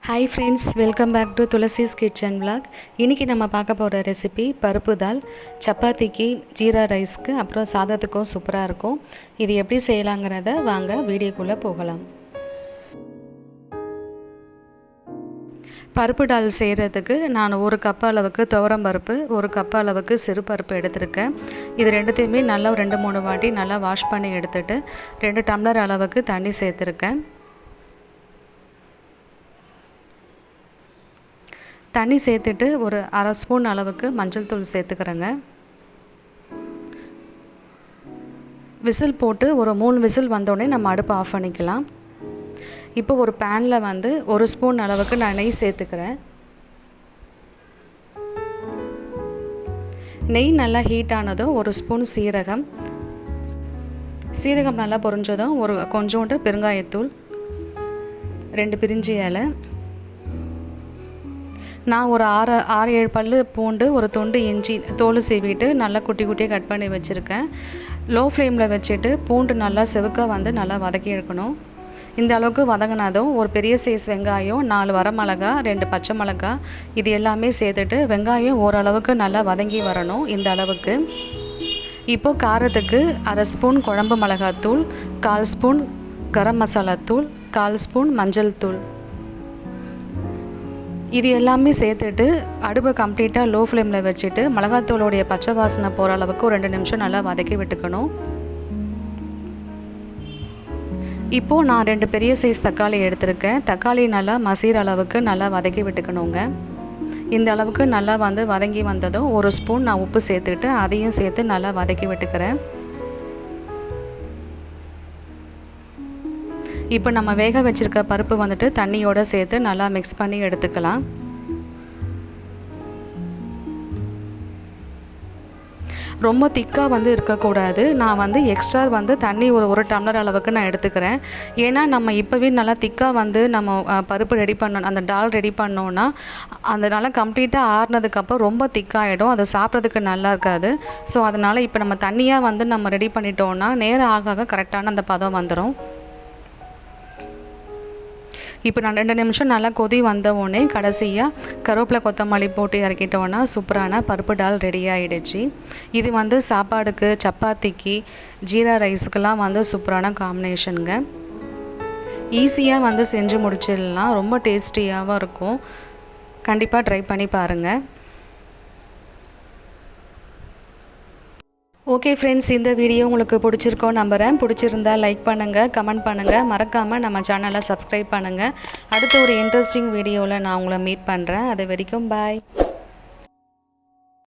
Hi friends, welcome back to Tulsi's kitchen vlog. இன்றைக்கி நம்ம பார்க்க போகிற ரெசிபி பருப்பு தால். சப்பாத்திக்கு, ஜீரா ரைஸ்க்கு, அப்புறம் சாதத்துக்கும் சூப்பராக இருக்கும். இது எப்படி செய்யலாங்கிறத வாங்க வீடியோக்குள்ளே போகலாம். பருப்பு டால் செய்கிறதுக்கு நான் 1 கப் அளவுக்கு துவரம் பருப்பு, 1 கப் அளவுக்கு சிறுபருப்பு எடுத்திருக்கேன். இது ரெண்டுத்தையுமே நல்லா 2-3 வாட்டி நல்லா வாஷ் பண்ணி எடுத்துகிட்டு 2 டம்ளர் அளவுக்கு தண்ணி சேர்த்துருக்கேன். தண்ணி சேர்த்துட்டு ஒரு 1/2 ஸ்பூன் அளவுக்கு மஞ்சள் தூள் சேர்த்துக்கிறேங்க. விசில் போட்டு ஒரு 3 விசில் வந்தோடனே நம்ம அடுப்பு ஆஃப் பண்ணிக்கலாம். இப்போ ஒரு பேனில் 1 ஸ்பூன் அளவுக்கு நான் நெய் சேர்த்துக்கிறேன். நெய் நல்லா ஹீட் ஆனதும் 1 ஸ்பூன் சீரகம் நல்லா பொரிஞ்சதும் கொஞ்சோண்டு பெருங்காயத்தூள், 2 பிரிஞ்சி இலை, நான் ஒரு 6-7 பல்லு பூண்டு, ஒரு துண்டு இஞ்சி தோல் சீவிட்டு நல்லா குட்டி குட்டியாக கட் பண்ணி வச்சுருக்கேன். லோ ஃப்ளேமில் வச்சுட்டு பூண்டு நல்லா செவக்க நல்லா வதக்கி எடுக்கணும். இந்த அளவுக்கு வதங்கினதும் ஒரு பெரிய சைஸ் வெங்காயம், 4 வரமிளகா, 2 பச்சை மிளகா, இது எல்லாமே சேர்த்துட்டு வெங்காயம் ஓரளவுக்கு நல்லா வதங்கி வரணும். இந்த அளவுக்கு. இப்போது காரத்துக்கு 1/2 ஸ்பூன் குழம்பு மிளகாத்தூள், 1/4 ஸ்பூன் கரம் மசாலா தூள், 1/4 ஸ்பூன் மஞ்சள் தூள், இது எல்லாமே சேர்த்துட்டு அடுப்பை கம்ப்ளீட்டாக லோ ஃப்ளேமில் வச்சுட்டு மிளகாத்தூளுடைய பச்சை வாசனை போகிற அளவுக்கு ஒரு 2 நிமிஷம் நல்லா வதக்கி விட்டுக்கணும். இப்போது நான் 2 பெரிய சைஸ் தக்காளி எடுத்திருக்கேன். தக்காளி நல்லா மசிகிற அளவுக்கு நல்லா வதக்கி விட்டுக்கணுங்க. இந்த அளவுக்கு நல்லா வதங்கி வந்ததும் 1 ஸ்பூன் நான் உப்பு சேர்த்துட்டு அதையும் சேர்த்து நல்லா வதக்கி விட்டுக்கிறேன். இப்போ நம்ம வேக வச்சுருக்க பருப்பு தண்ணியோடு சேர்த்து நல்லா மிக்ஸ் பண்ணி எடுத்துக்கலாம். ரொம்ப திக்காக இருக்கக்கூடாது. நான் எக்ஸ்ட்ரா தண்ணி ஒரு டம்ளர் அளவுக்கு நான் எடுத்துக்கிறேன். ஏன்னா நம்ம இப்போவே நல்லா திக்காக நம்ம பருப்பு ரெடி பண்ணணும், அந்த டால் ரெடி பண்ணோன்னா அதனால் கம்ப்ளீட்டாக ஆறுனதுக்கப்புறம் ரொம்ப திக்காகிடும், அது சாப்பிட்றதுக்கு நல்லா இருக்காது. ஸோ அதனால் இப்போ நம்ம தண்ணியாக நம்ம ரெடி பண்ணிட்டோன்னா நேரம் ஆக கரெக்டான அந்த பதம் வந்துடும். இப்போ நான் 2 நிமிஷம் நல்லா கொதி வந்தவுடனே கடைசியாக கருவேப்பிலை கொத்தமல்லி போட்டு இறக்கிட்டோன்னா சூப்பரான பருப்பு டால் ரெடி ஆகிடுச்சு. இது சாப்பாடுக்கு, சப்பாத்திக்கு, ஜீரா ரைஸுக்கெல்லாம் சூப்பரான காம்பினேஷனுங்க. ஈஸியாக செஞ்சு முடிச்சிடலாம். ரொம்ப டேஸ்டியாகவும் இருக்கும். கண்டிப்பாக ட்ரை பண்ணி பாருங்கள். ஓகே ஃப்ரெண்ட்ஸ், இந்த வீடியோ உங்களுக்கு பிடிச்சிருக்கோன்னு நம்புகிறேன். பிடிச்சிருந்தால் லைக் பண்ணுங்கள், கமெண்ட் பண்ணுங்கள், மறக்காமல் நம்ம சேனலை சப்ஸ்கிரைப் பண்ணுங்கள். அடுத்த ஒரு இன்ட்ரெஸ்டிங் வீடியோவில் நான் உங்களை மீட் பண்ணுறேன். அது வரைக்கும் பாய்.